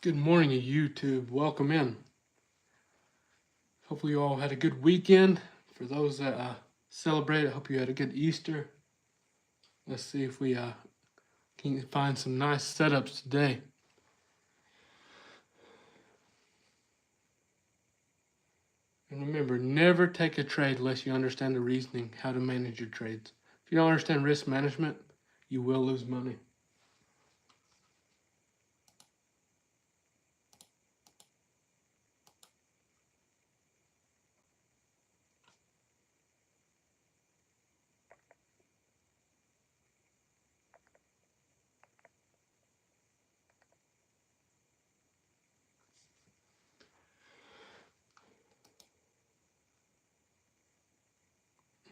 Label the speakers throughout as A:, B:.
A: Good morning, YouTube. Welcome in. Hopefully, you all had a good weekend. For those that celebrate, I hope you had a good Easter. Let's see if we can find some nice setups today. And remember, never take a trade unless you understand the reasoning, how to manage your trades. If you don't understand risk management, you will lose money.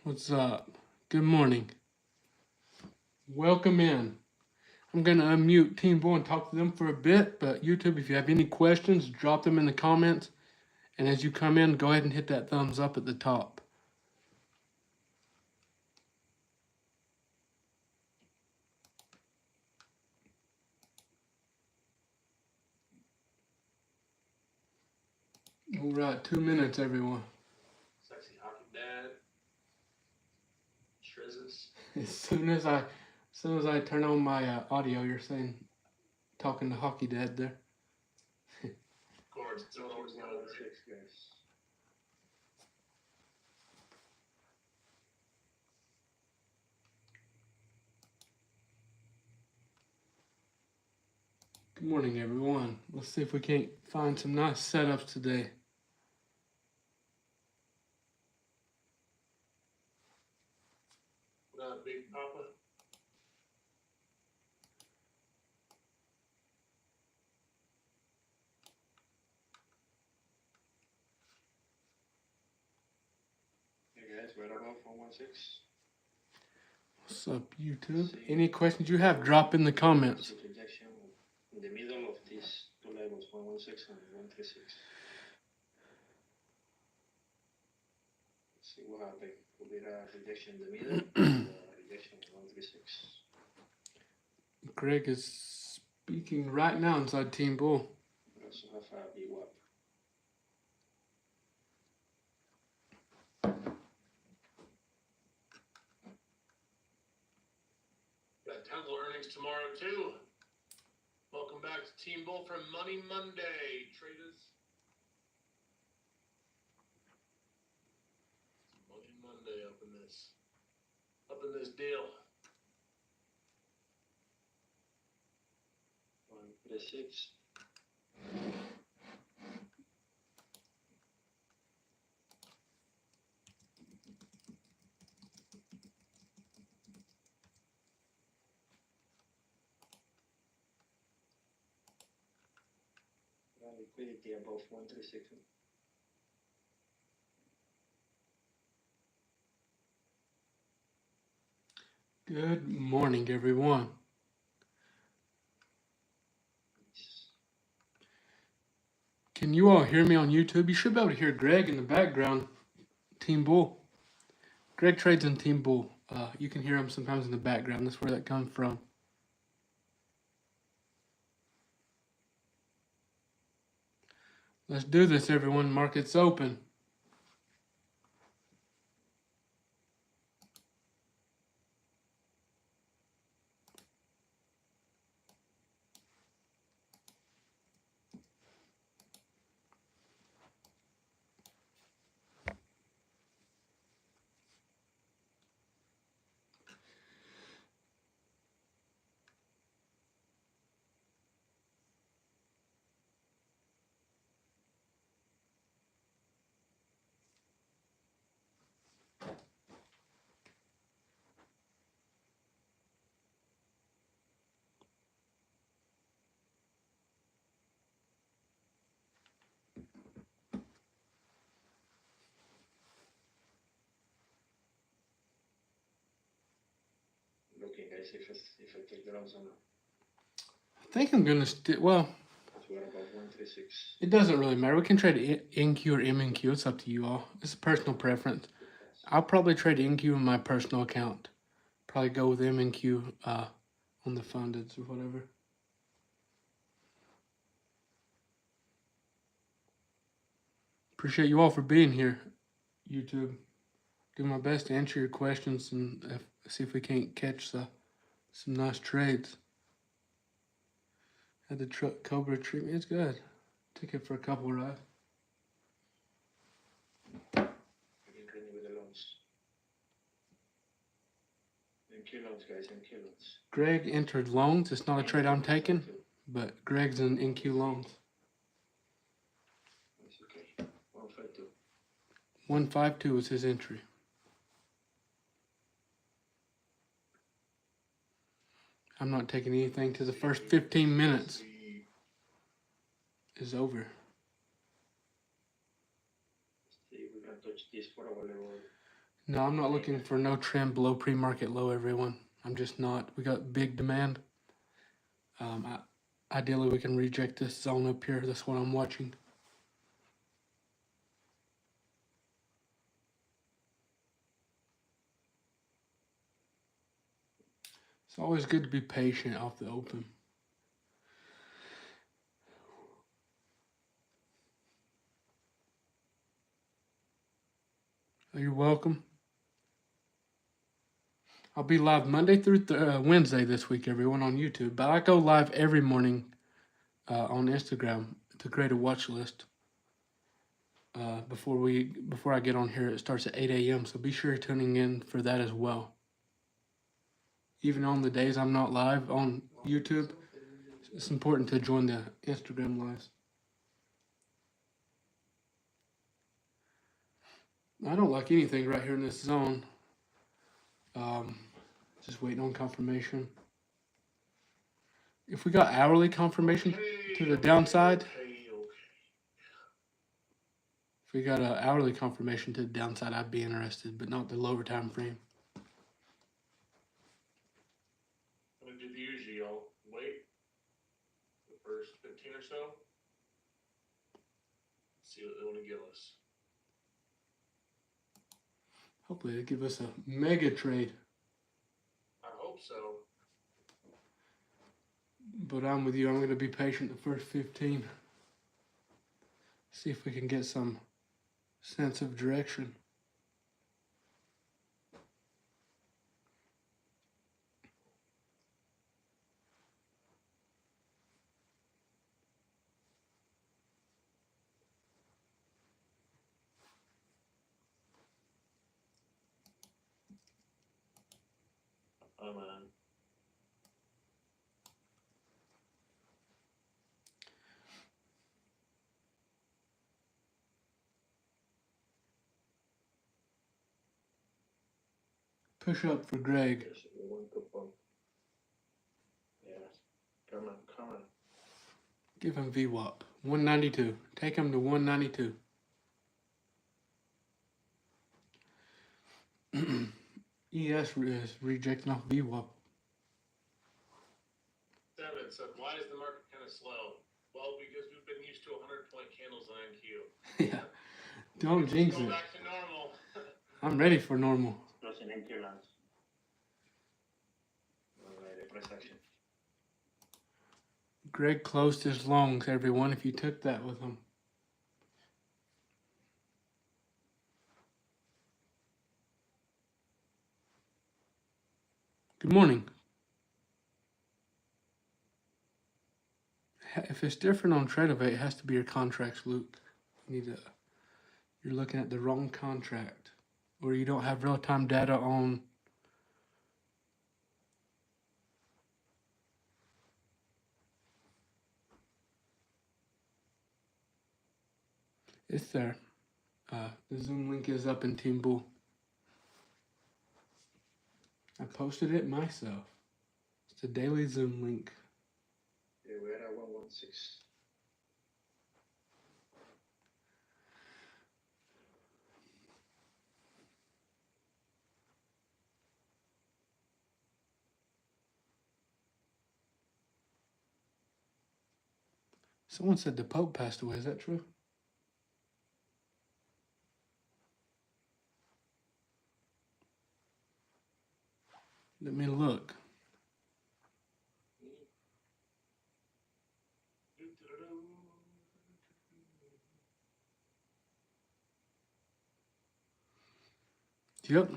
A: What's up? Good morning. Welcome in. I'm going to unmute Team Bull and talk to them for a bit, but YouTube, if you have any questions, drop them in the comments. And as you come in, go ahead and hit that thumbs up at the top. All right, 2 minutes, everyone.
B: Sexy hockey dad. Shrizzes.
A: As soon as I turn on my audio, you're saying talking to Hockey Dad there.
B: Chords, it's always one of the six guys.
A: Good morning, everyone. Let's see if we can't find some nice setups today.
B: What up, Big Papa? Hey guys, right above 416.
A: What's up, YouTube? Any questions you have, drop in the comments.
B: Rejection in the middle of these two levels, 116 and 136. Let's see what happened. Could be a rejection in the middle and a rejection in 136.
A: Greg is speaking right now inside Team Bull.
B: We also have a VWAP. Got Temple earnings tomorrow too. Welcome back to Team Bull for Money Monday, traders. Money Monday up in this deal. 136. Liquidity above 136.
A: Good morning, everyone. Can you all hear me on YouTube? You should be able to hear Greg in the background. Team Bull. Greg trades in Team Bull. You can hear him sometimes in the background. That's where that comes from. Let's do this, everyone. Market's open.
B: Looking, guys, if I take the runs on.
A: I think I'm going to well,
B: What about 136?
A: it doesn't really matter. We can trade NQ or MNQ. It's up to you all. It's a personal preference. I'll probably trade NQ in my personal account. Probably go with MNQ on the funded or whatever. Appreciate you all for being here, YouTube. Do my best to answer your questions and see if we can't catch some nice trades. Had the truck Cobra treatment. It's good. Took it for a couple rides.
C: Guys, in kilos.
A: Greg entered loans. It's not a trade I'm taking, but Greg's in NQ loans.
C: It's okay. 152.
A: 152 was his entry. I'm not taking anything till the first 15 minutes is over.
C: See, we can touch this for our level.
A: No, I'm not looking for no trend below pre-market low, everyone. I'm just not. We got big demand. Ideally, we can reject this zone up here. That's what I'm watching. It's always good to be patient off the open. You're welcome. I'll be live Monday through Wednesday this week, everyone, on YouTube. But I go live every morning on Instagram to create a watch list. Before I get on here, it starts at 8 a.m. So be sure you're tuning in for that as well. Even on the days I'm not live on YouTube, it's important to join the Instagram lives. I don't like anything right here in this zone. Just waiting on confirmation. If we got hourly confirmation to the downside, if we got an hourly confirmation to the downside, I'd be interested, but not the lower time frame.
B: I'm gonna do the usual. Wait the first 15 or so. See what they want to give us.
A: Hopefully they give us a mega trade.
B: I hope so.
A: But I'm with you. I'm going to be patient the first 15. See if we can get some sense of direction.
C: Oh man.
A: Push up for Greg.
C: Yes, we want to pump. Yes. Come on.
A: Give him VWAP. 192. Take him to 192. ES is rejecting off VWAP.
B: Devin said, why is the market kind of slow? Well, because we've been used to 100-point candles on NQ.
A: Yeah. Don't jinx
B: Go
A: it.
B: back to normal.
A: I'm ready for normal.
C: Closing in kilos. Alright, price action.
A: Greg closed his longs, everyone, if you took that with him. Good morning. If it's different on Tradovate, it has to be your contracts, Luke. You're looking at the wrong contract, or you don't have real-time data on. It's there. The Zoom link is up in Team Bull. I posted it myself. It's a daily Zoom link.
C: Yeah, we're at 116.
A: Someone said the Pope passed away. Is that true? Let me look. Yep.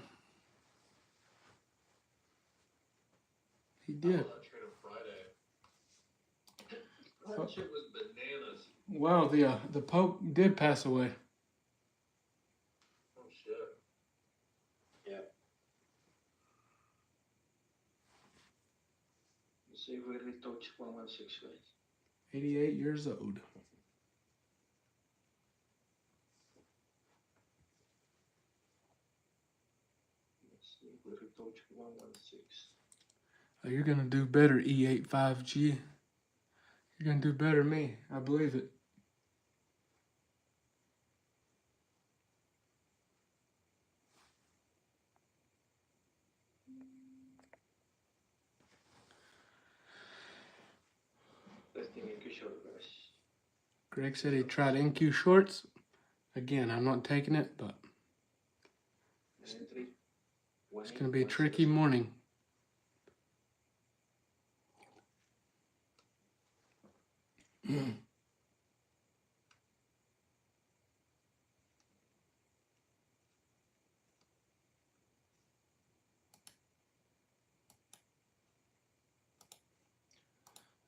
A: He
B: I
A: did.
B: love that trade on Friday. That shit was bananas.
A: Wow, the Pope did pass away.
B: Oh shit.
C: Yeah. You see, we really touch 116, guys.
A: 88 years old.
C: Let's see, we really touch 116.
A: Oh, you're gonna do better, E85G. You're gonna do better than me. I believe it.
C: Testing NQ short, guys.
A: Greg said he tried NQ shorts. Again, I'm not taking it, but
C: Entry.
A: it's gonna be a tricky morning.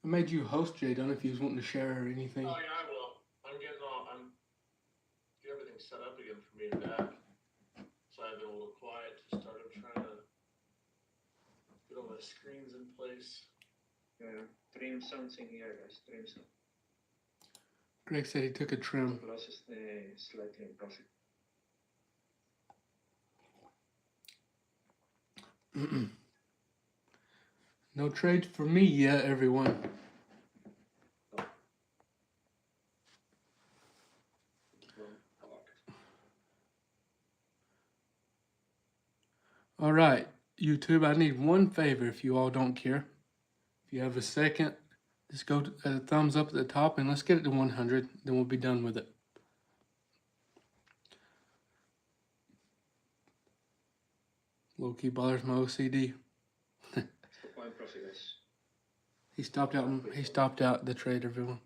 A: I made you host, Jay Dunn, if you was wanting to share or anything.
B: Oh yeah, I will. I'm getting everything set up again for me and Dak. So I've been a little quiet to start. I'm trying to get all my screens in place.
C: Yeah, trim something here, guys. Trim some.
A: Greg said he took a trim.
C: Plus is slightly in profit.
A: No trades for me yet, everyone. All right, YouTube, I need one favor if you all don't care. If you have a second, just go to a thumbs up at the top and let's get it to 100. Then we'll be done with it. Low-key ballers, my OCD.
C: Fine profit, guys.
A: He stopped out the trade, everyone.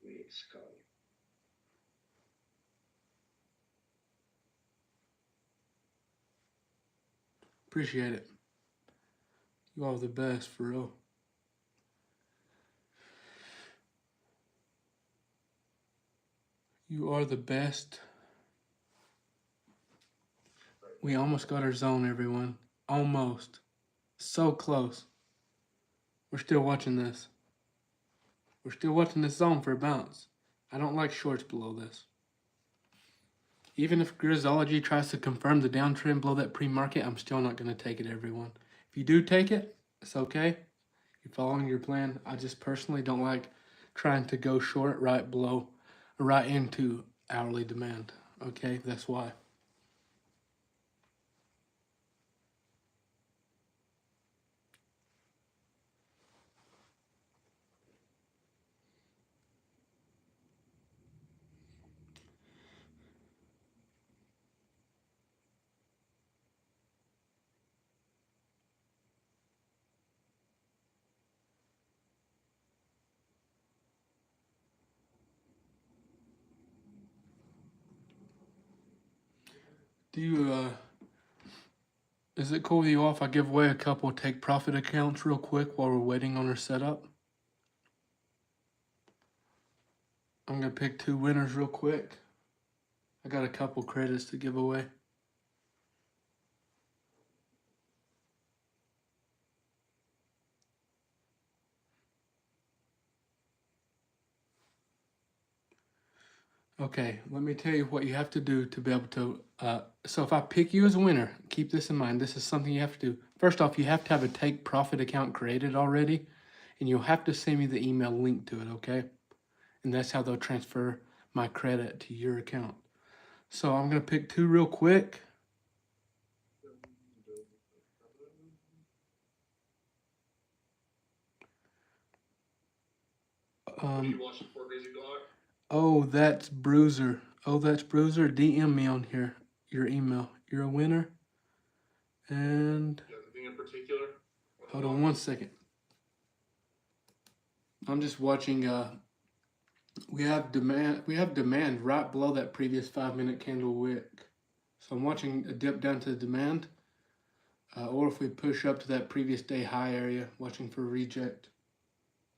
C: With Sky.
A: Appreciate it. You all are the best, for real. You are the best. We almost got our zone, everyone. Almost. So close. We're still watching this. We're still watching this zone for a bounce. I don't like shorts below this. Even if Grizzology tries to confirm the downtrend below that pre-market, I'm still not going to take it, everyone. If you do take it, it's okay. You're following your plan. I just personally don't like trying to go short right below, right into hourly demand. Okay, that's why. Do you, is it cool with you all if I give away a couple take profit accounts real quick while we're waiting on our setup? I'm going to pick 2 winners real quick. I got a couple credits to give away. Okay, let me tell you what you have to do to be able to, so if I pick you as a winner, keep this in mind, this is something you have to do. First off, you have to have a take profit account created already, and you'll have to send me the email link to it, okay? And that's how they'll transfer my credit to your account. So I'm gonna pick 2 real quick.
B: What are you watching for, Crazy Glock?
A: Oh, that's Bruiser. Oh, that's Bruiser. DM me on here, your email. You're a winner. And
B: You have anything in particular?
A: hold on one second. I'm just watching We have demand. We have demand right below that previous 5 minute candle wick. So I'm watching a dip down to demand, or if we push up to that previous day high area, watching for reject.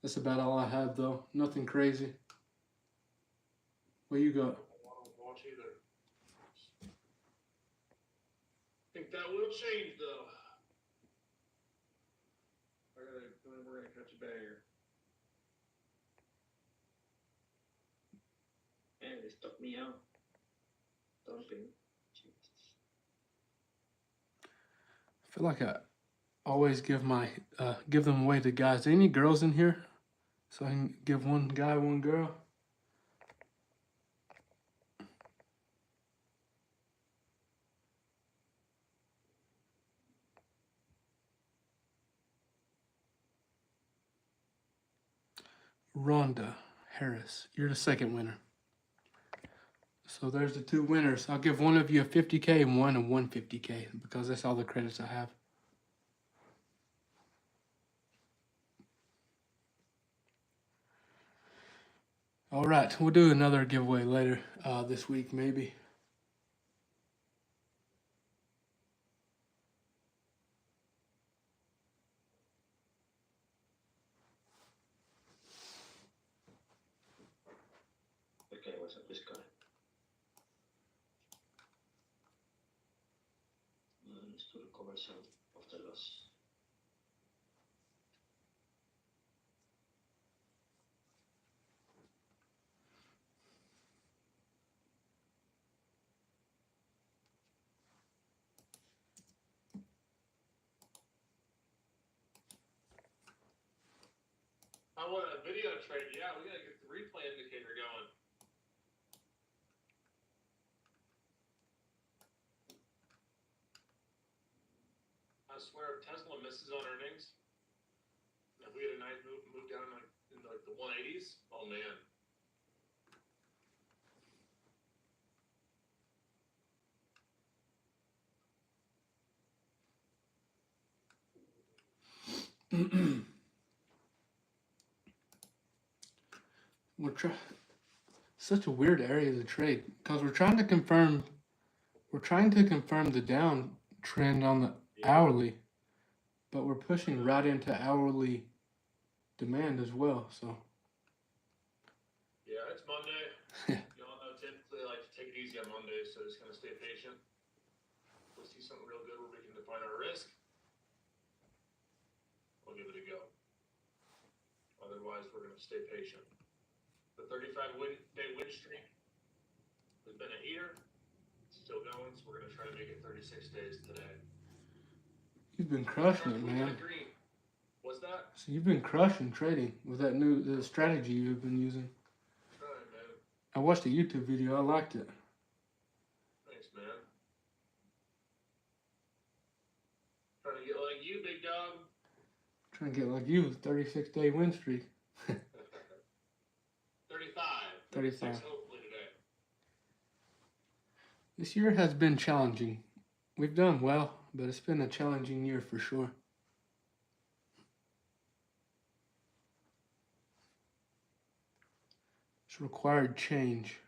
A: That's about all I have though. Nothing crazy. What you got?
B: I don't watch either. Think that will change though. We're gonna catch a banger.
C: And they stopped me out. Dumping. Jesus.
A: I feel like I always give them away to guys. Any girls in here? So I can give one guy, one girl. Rhonda Harris, you're the second winner. So there's the two winners. I'll give one of you a 50K and one a 150K because that's all the credits I have. All right, we'll do another giveaway later this week, maybe.
C: Okay, what's up this guy? Needs to recover some of the loss.
B: I want a video trade. Yeah, we gotta get the replay indicator going. I swear, if Tesla misses on earnings, if we had a nice move down like into like the 180s, oh man.
A: Such a weird area to trade because we're trying to confirm the downtrend on the hourly, but we're pushing right into hourly demand as well. So
B: Yeah, it's Monday. Y'all know typically I like to take it easy on Mondays, so just gonna stay patient. We'll see something real good where we can define our risk. We'll give it a go. Otherwise, we're gonna stay patient. The 35-day win streak has been a heater. It's still going, so we're gonna try to make it 36 days today.
A: you've been crushing it, man.
B: Green. What's that?
A: So you've been crushing trading with that the strategy you've been using.
B: Trying, man.
A: I watched a YouTube video. I liked it.
B: Thanks, man. Trying to get like you, big dog.
A: Trying to get like you, 36-day win streak.
B: 35.
A: 35.
B: Hopefully today.
A: This year has been challenging. We've done well, but it's been a challenging year for sure. It's required change.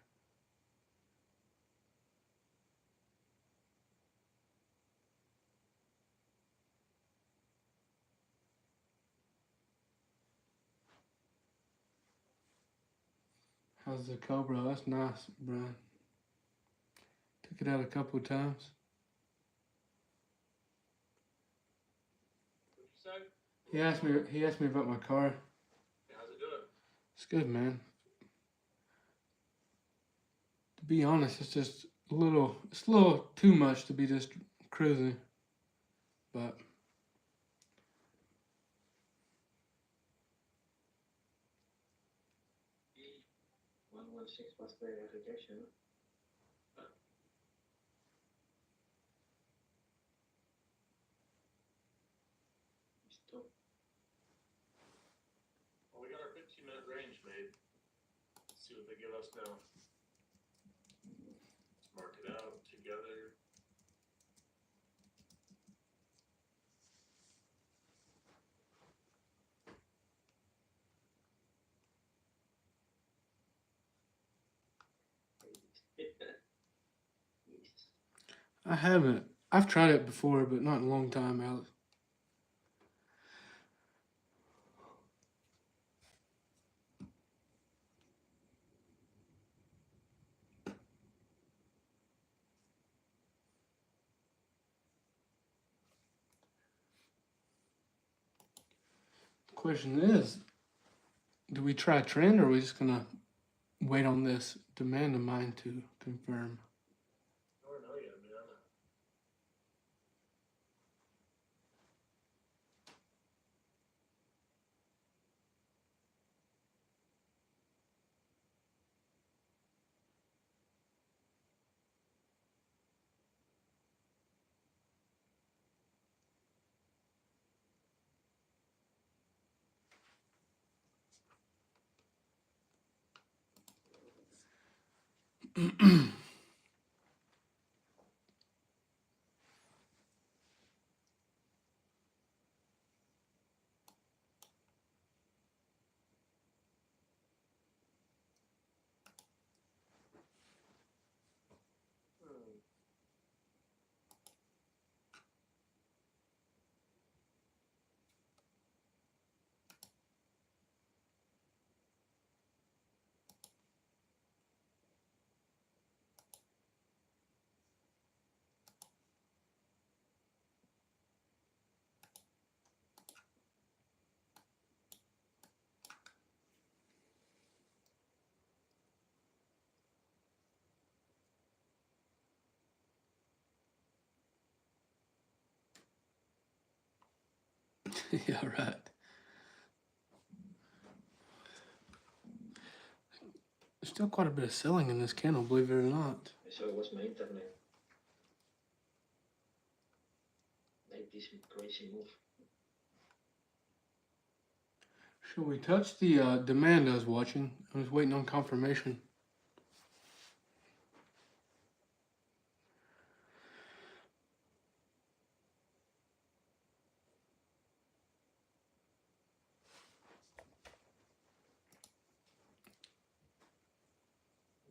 A: How's the Cobra? That's nice, Brian. Took it out a couple of times.
B: What you said?
A: He asked me about my car.
B: Yeah, how's it doing?
A: It's good, man. To be honest, it's just a little too much to be just cruising. But
C: 116 was the rejection. Stop.
B: Well, we got our 15-minute range made. Let's see what they give us now. Let's mark it out together.
A: I haven't. I've tried it before, but not in a long time, Alex. The question is, do we try trend, or are we just gonna wait on this demand of mine to confirm?
B: I don't know yet, man.
A: Yeah, right. There's still quite a bit of selling in this candle, believe it or not.
C: So it was my internet. Made this crazy move.
A: Shall we touch the demand I was watching? I was waiting on confirmation.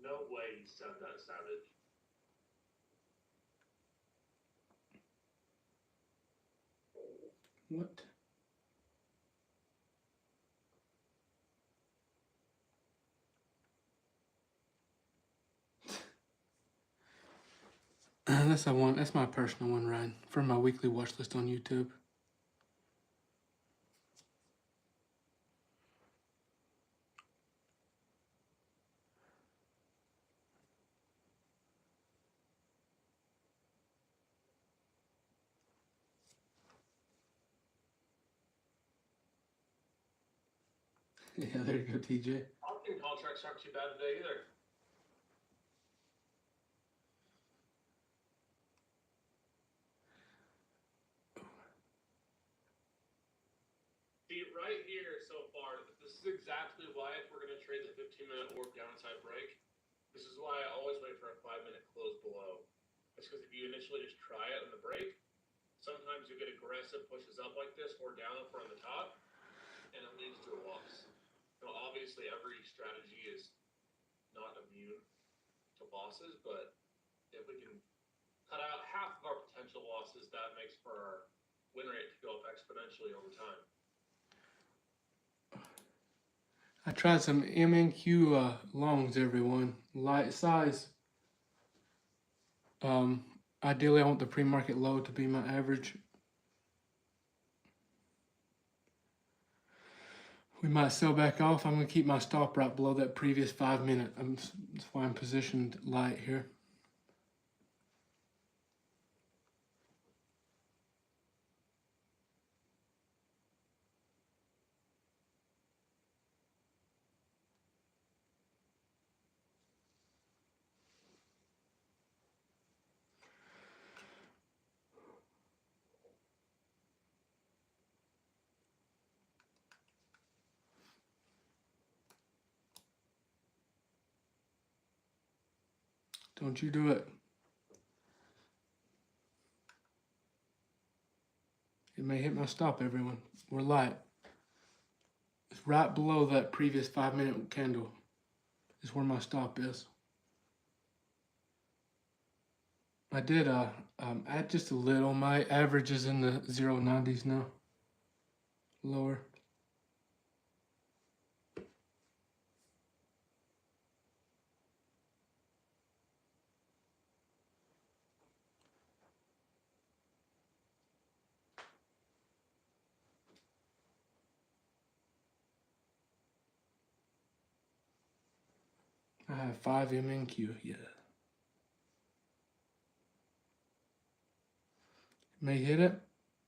B: No way you sound that savage.
A: What? That's my personal one, Ryan, for my weekly watch list on YouTube. Yeah, there you go, TJ.
B: Option contracts aren't too bad today either. See, right here so far, this is exactly why if we're going to trade the 15-minute orb downside break, this is why I always wait for a 5-minute close below. It's because if you initially just try it on the break, sometimes you get aggressive pushes up like this or down if we're on the top, and it leads to a loss. Now, obviously, every strategy is not immune to losses, but if we can cut out half of our potential losses, that makes for our win rate to go up exponentially over time.
A: I tried some MNQ longs, everyone. Light size. Ideally, I want the pre-market low to be my average. We might sell back off. I'm going to keep my stop right below that previous 5-minute. That's why I'm positioned light here. Don't you do it. It may hit my stop, everyone. We're light. It's right below that previous 5-minute candle. Is where my stop is. I did add just a little. My average is in the 090s now. Lower. I have 5 MNQ, yeah. May hit it.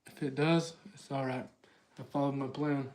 A: If it does, it's alright. I followed my plan.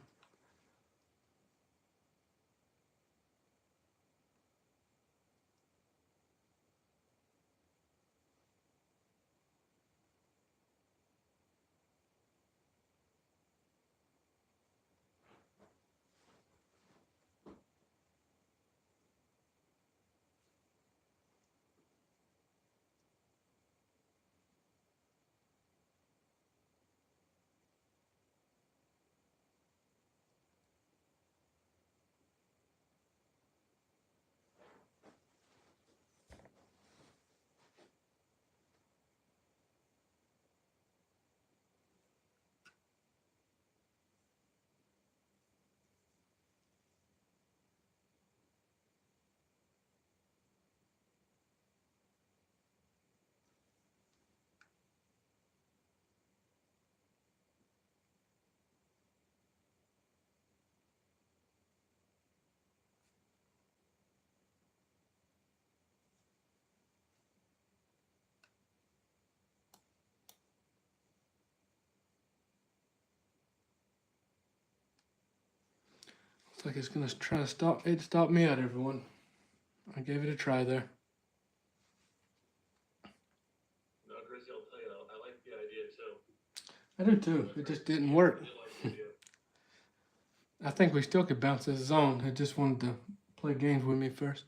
A: Looks like it's gonna try to stop me out, everyone. I gave it a try there.
B: No, Grizzly, I'll tell you, I like the idea too.
A: I do too. It just didn't work.
B: I like the idea.
A: I think we still could bounce this zone. It just wanted to play games with me first.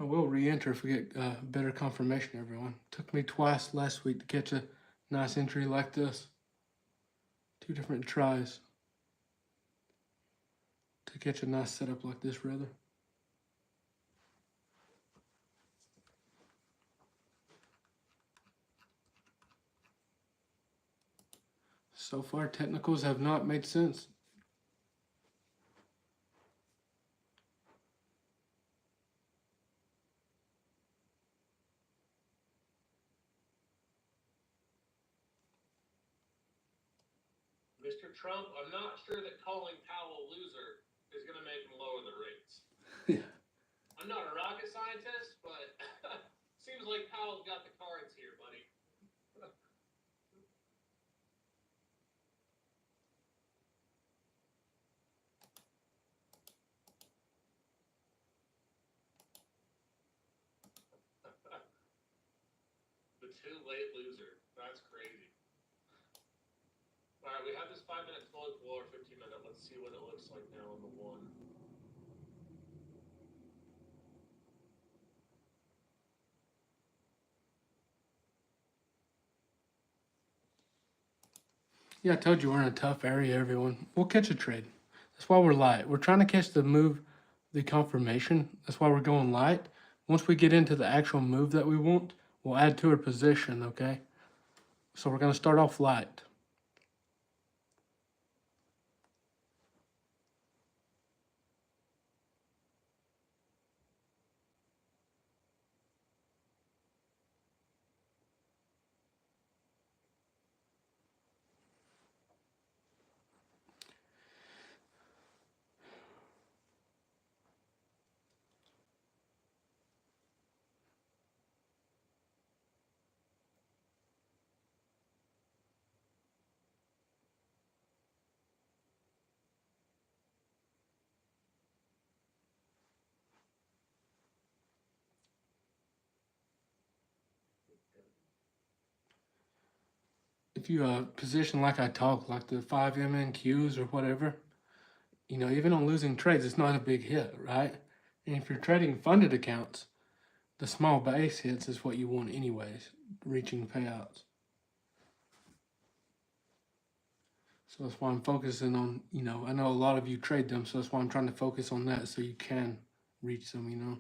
A: I will re-enter if we get better confirmation, everyone. Took me twice last week to catch a nice entry like this. 2 different tries to catch a nice setup like this, rather. So far, technicals have not made sense.
B: Mr. Trump, I'm not sure that calling Powell a loser is going to make him lower the rates.
A: Yeah.
B: I'm not a rocket scientist, but seems like Powell's got the cards here, buddy. The too late loser. That's crazy. All right, we have this 5-minute float below our 15-minute. Let's see what it looks like now on the 1.
A: Yeah, I told you we're in a tough area, everyone. We'll catch a trade. That's why we're light. We're trying to catch the move, the confirmation. That's why we're going light. Once we get into the actual move that we want, we'll add to our position, okay? So we're going to start off light. If you position like I talk, like the 5 MNQs or whatever, you know, even on losing trades, it's not a big hit, right? And if you're trading funded accounts, the small base hits is what you want anyways, reaching payouts. So that's why I'm focusing on, you know, I know a lot of you trade them, so that's why I'm trying to focus on that so you can reach them, you know.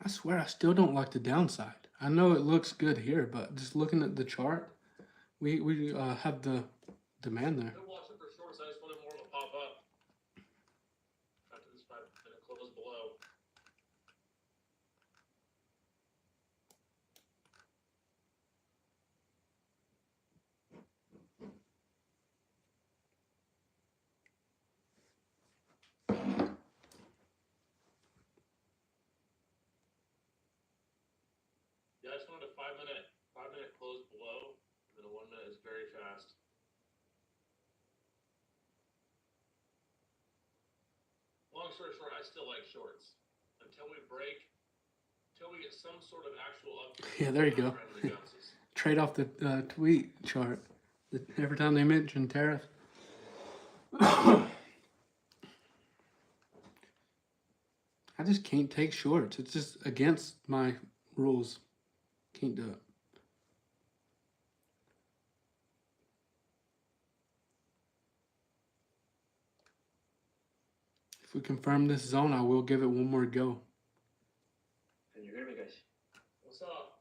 A: I swear I still don't like the downside. I know it looks good here, but just looking at the chart, we have the demand there.
B: Been watching for shorts. I just wanted more of a pop up after this 5 minute close below. Yeah, I just wanted a 5 minute close below, and then a 1 minute is very fast. Long story short, I still like shorts until we break, until we get some sort of actual upgrade.
A: Yeah, there you go. Trade off the tweet chart. Every time they mention tariff. I just can't take shorts. It's just against my rules. Can't do it. If we confirm this zone, I will give it one more go.
C: Can you hear me, guys?
B: What's up?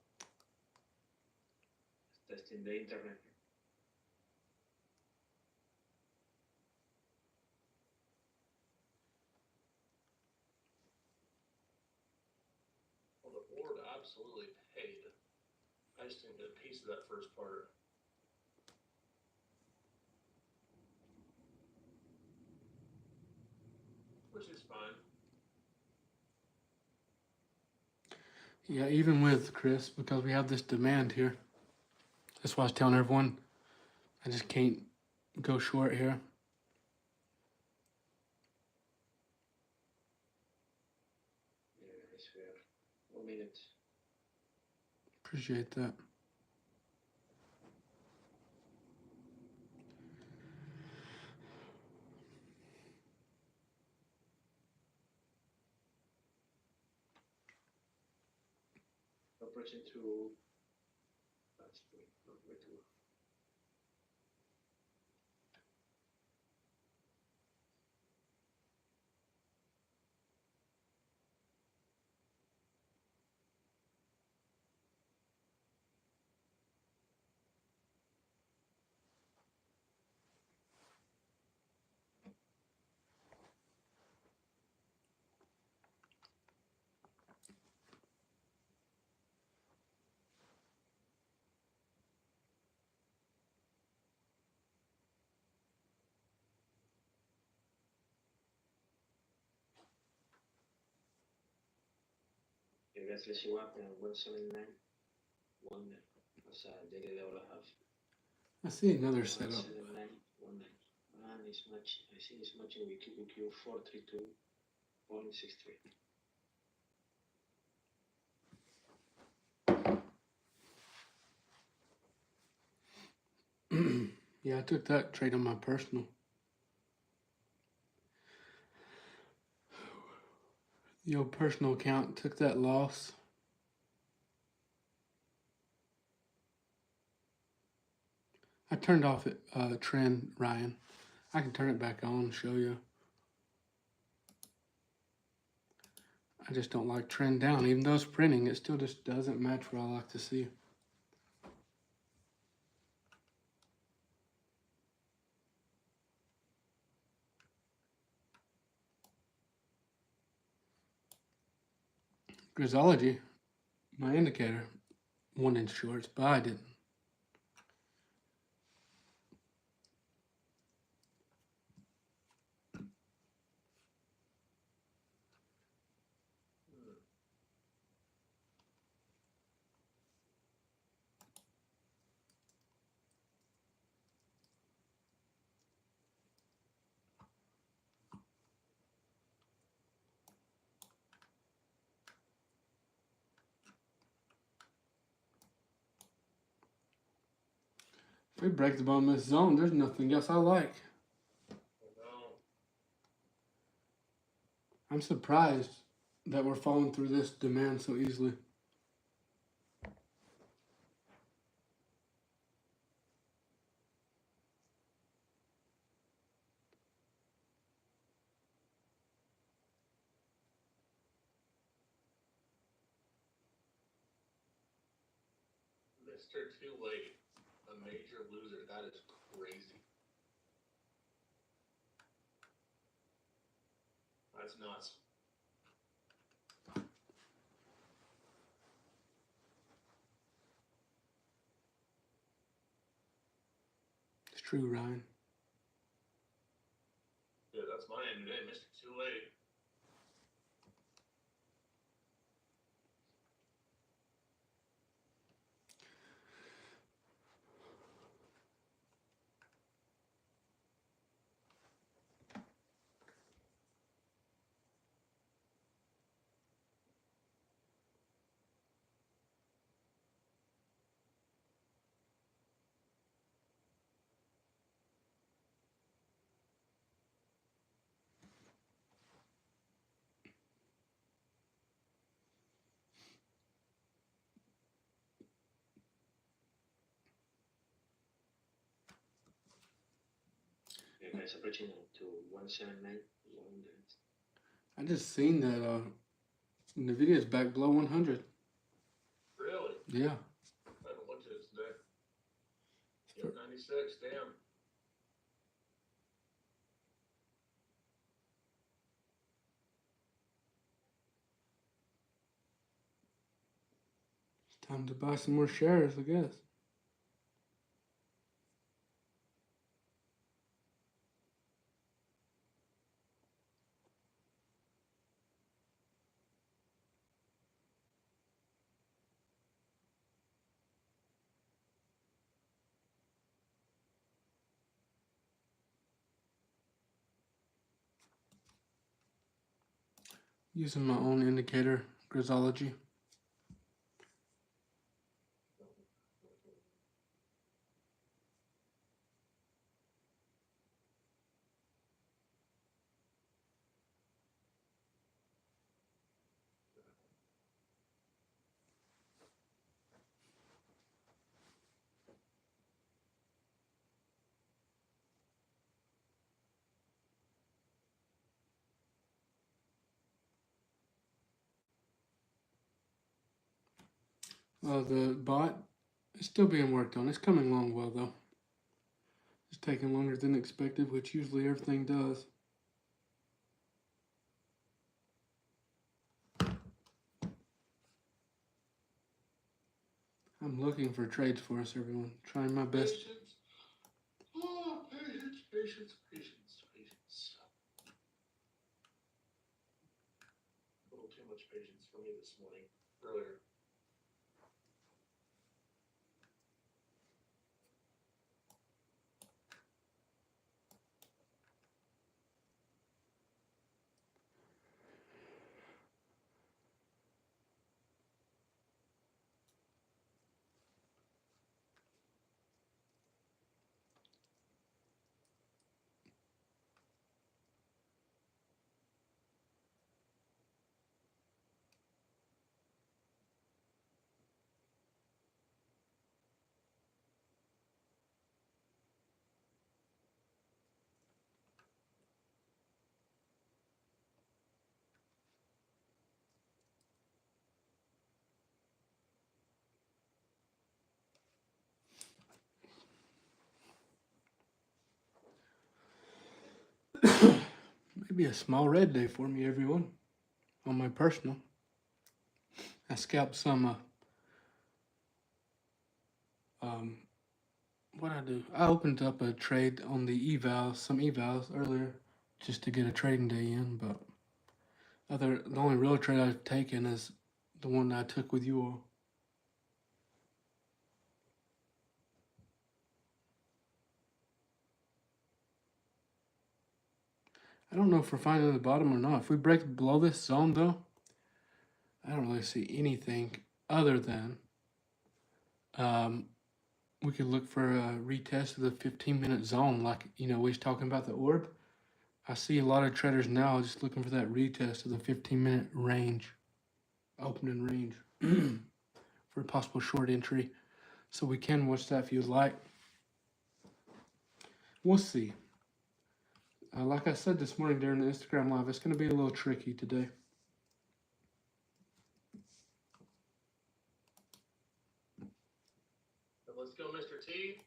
C: Testing the internet.
B: Well, the board absolutely paid. I just didn't get a piece of that first part. Which is fine.
A: Yeah, even with Chris, because we have this demand here. That's why I was telling everyone I just can't go short here.
C: Yeah, guys, we are 1 minute.
A: Appreciate that.
C: Approaching to. That's not way too. Okay, guys, let's see what happened. 179. One as a daily level I have.
A: I see another setup.
C: 179, 19. And it's matching. I see it's matching with QQQ 432.63.
A: Yeah, I took that trade on my personal. Your personal account took that loss. I turned off it trend, Ryan. I can turn it back on and show you. I just don't like trend down. Even though it's printing, it still just doesn't match what I like to see. Grisology, my indicator, 1 inch shorts, but I didn't. If we break the bottom of this zone, there's nothing else I like.
B: No.
A: I'm surprised that we're falling through this demand so easily.
B: Mr. Too Late, a major loser. That is crazy. That's nuts.
A: It's true, Ryan.
B: Yeah, that's my name today, Mr. Too Late.
C: You guys approaching to 179.
A: I just seen that Nvidia's back below 100.
B: Really?
A: Yeah.
B: I haven't looked at it today. Yep, 96, damn.
A: It's time to buy some more shares, I guess. Using my own indicator, Grisology. The bot is still being worked on. It's coming along well, though. It's taking longer than expected, which usually everything does. I'm looking for trades for us, everyone. Trying my best.
B: Patience. Oh, patience, patience, patience, patience. A little too much patience for me this morning, earlier.
A: Maybe a small red day for me, everyone. On my personal. I scalped some, what I do? I opened up a trade on the evals, some evals earlier, just to get a trading day in, but the only real trade I've taken is the one that I took with you all. I don't know if we're finding the bottom or not. If we break below this zone, though, I don't really see anything other than we could look for a retest of the 15-minute zone, like we was talking about the orb. I see a lot of traders now just looking for that retest of the 15-minute range, opening range, for a possible short entry. So we can watch that if you'd like. We'll see. Like I said this morning during the Instagram live, it's going to be a little tricky today.
B: Let's go, Mr. T.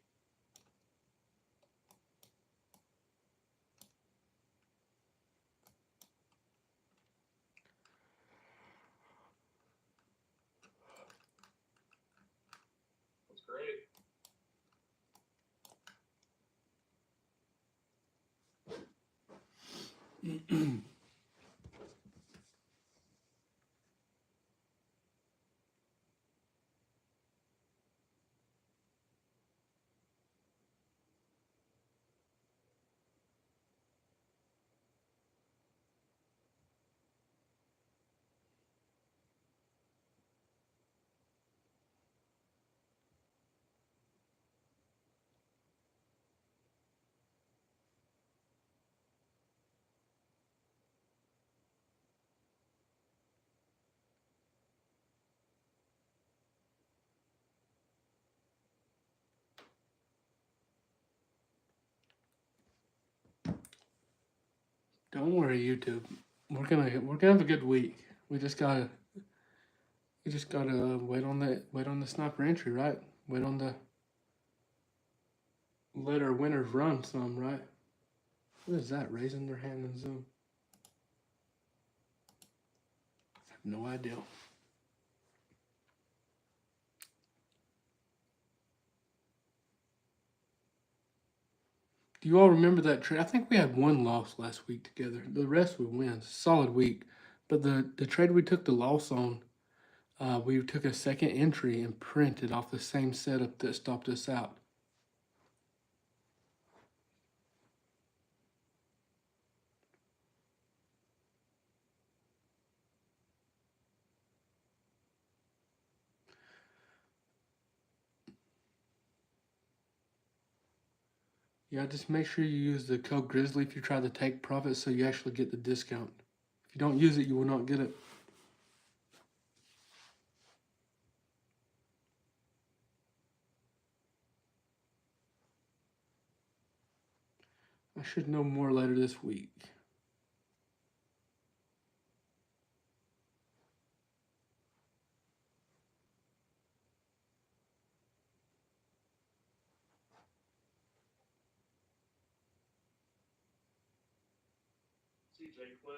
B: That's great.
A: Don't worry, YouTube. We're gonna have a good week. We just gotta wait on the sniper entry, right? Wait on the let our winners run some, right? What is that? Raising their hand in Zoom. I have no idea. Do you all remember that trade? I think we had one loss last week together. The rest were wins. Solid week. But the trade we took the loss on, we took a second entry and printed off the same setup that stopped us out. Yeah, just make sure you use the code Grizzly if you try to take profit so you actually get the discount. If you don't use it, you will not get it. I should know more later this week.
B: CJ Quinn.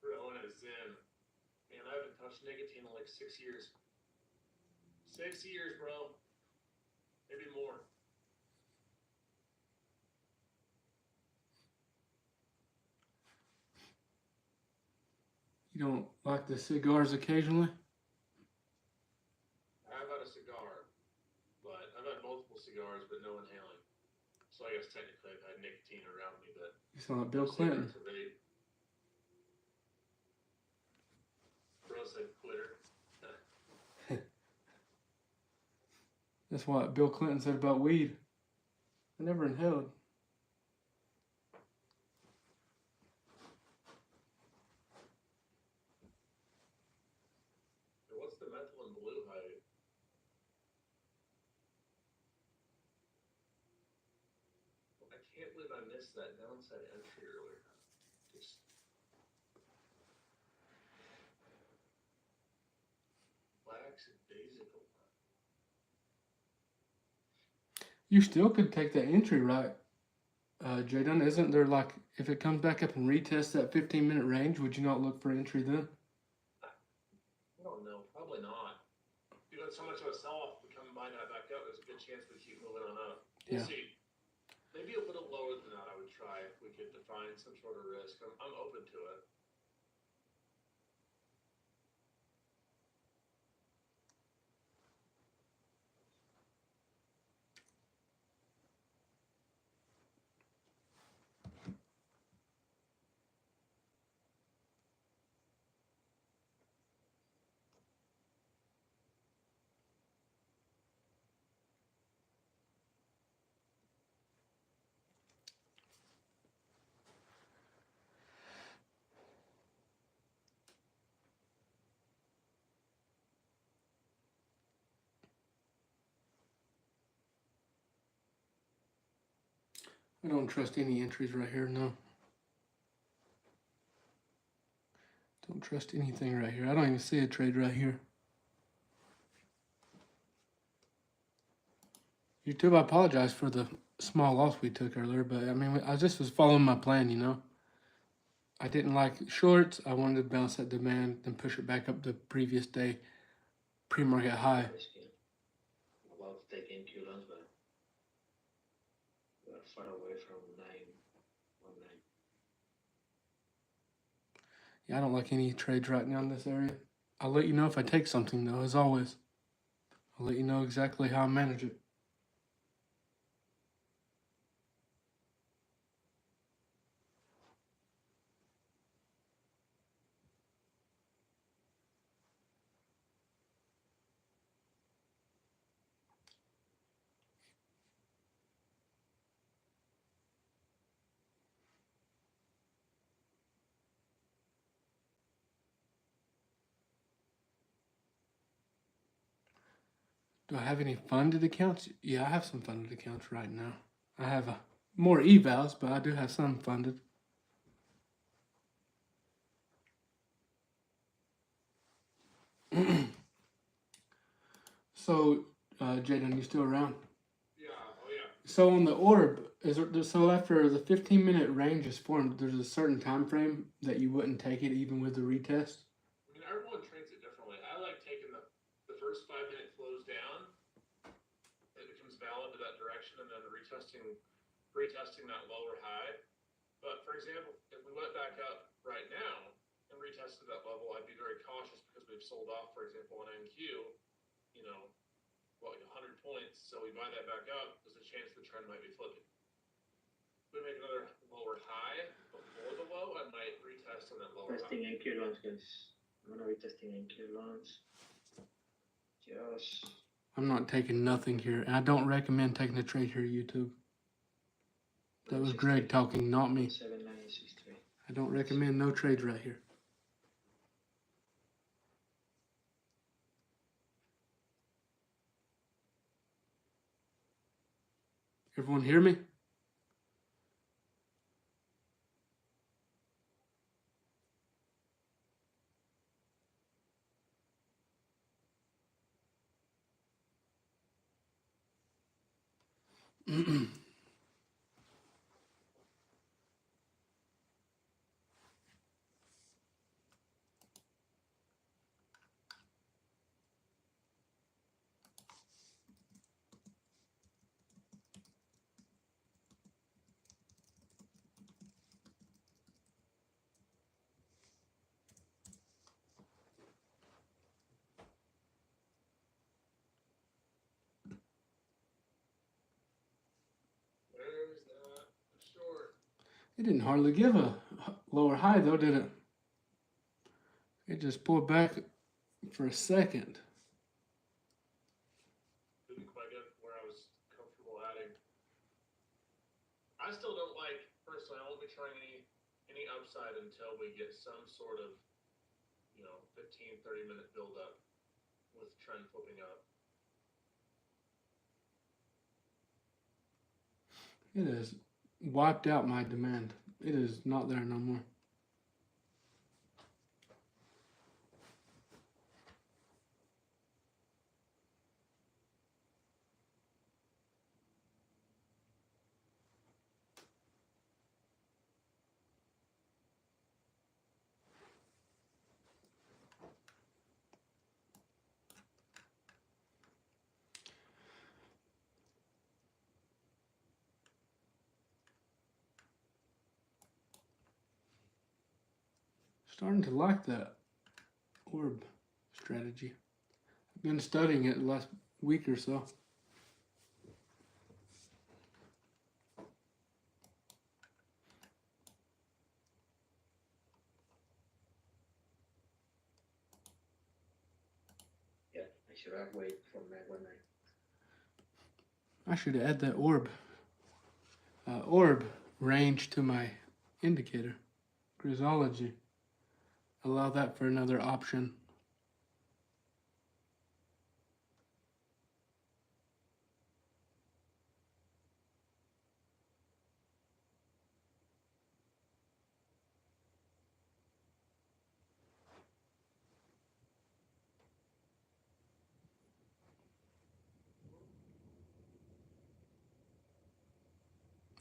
B: Throwing a Zen. Man, I haven't touched nicotine in like 6 years. 6 years, bro. Maybe more.
A: You don't like the cigars occasionally?
B: I've had a cigar, but I've had multiple cigars, but no inhaling. So I guess technically I've had nicotine around me, but
A: You sound like Bill Clinton.
B: cigarettes are vape. Bro said quitter.
A: That's what Bill Clinton said about weed. I never inhaled.
B: What's the methyl and blue height? I can't believe I missed that downside entry earlier. Just lackadaisical.
A: You still could take that entry right. Jaden, isn't there like if it comes back up and retests that 15-minute range, would you not look for entry then?
B: I don't know, probably not. You know, so much of a sell-off, we come by that back up, there's a good chance we keep moving on up. We'll
A: Yeah.
B: see. Maybe a little lower than that I would try if we could define some sort of risk. I'm open to it.
A: I don't trust any entries right here, no. Don't trust anything right here. I don't even see a trade right here. YouTube, I apologize for the small loss we took earlier, but I mean, I just was following my plan, you know. I didn't like shorts. I wanted to bounce that demand and push it back up the previous day pre-market high.
C: Risky. I'm about to take NQ loans, but we're far away from 919.
A: Yeah, I don't like any trades right now in this area. I'll let you know if I take something, though, as always. I'll let you know exactly how I manage it. Do I have any funded accounts? Yeah, I have some funded accounts right now. I have more evals, but I do have some funded. So, Jaden, you still around?
B: Yeah, oh yeah.
A: So on the orb, so after the 15-minute range is formed, there's a certain time frame that you wouldn't take it even with the retest?
B: I mean, everyone trades it differently. I like taking the first 5-minute flows down. It becomes valid to that direction, and then retesting that lower high. But for example, if we went back up right now and retested that level, I'd be very cautious because we've sold off, for example, on NQ, you know, like 100 points. So we buy that back up, there's a chance the trend might be flipping. If we make another lower high before the low, I might retest on that lower
C: Testing
B: high.
C: NQ loans, guys. I'm gonna be testing NQ loans. Just
A: I'm not taking nothing here. And I don't recommend taking a trade here, YouTube. That was Greg talking, not me.
C: 7963.
A: I don't recommend no trades right here. Everyone hear me?
B: There's that short.
A: It didn't hardly give a lower high though, did it? It just pulled back for a second.
B: Didn't quite get where I was comfortable adding. I still don't like, personally, I won't be trying any upside until we get some sort of, 15, 30-minute build-up with trend flipping up.
A: It has wiped out my demand. It is not there no more. Starting to like that orb strategy. I've been studying it the last week or so.
C: Yeah, I should have waited for that when
A: I should add that orb range to my indicator. Grisology. Allow that for another option.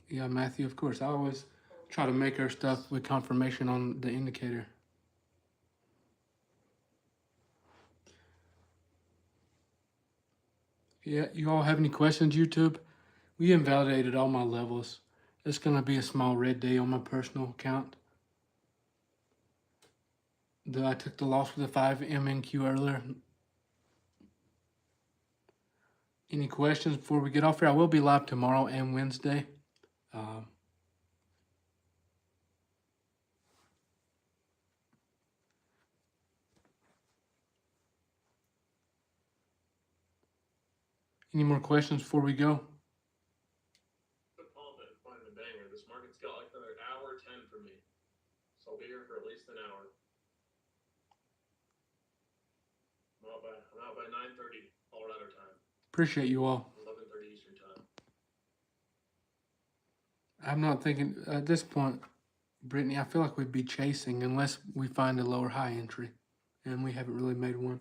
A: Yeah, Matthew, of course. I always try to make our stuff with confirmation on the indicator. Yeah, you all have any questions, YouTube? We invalidated all my levels. It's going to be a small red day on my personal account. I took the loss with a 5 MNQ earlier. Any questions before we get off here? I will be live tomorrow and Wednesday. Any more questions before we go?
B: Good call, man. Finding the banger. This market's got like another hour 10 for me. So I'll be here for at least an hour. I'm out by 9:30 Colorado time.
A: Appreciate you all.
B: 11:30 Eastern time.
A: I'm not thinking at this point, Brittany, I feel like we'd be chasing unless we find a lower high entry, and we haven't really made one.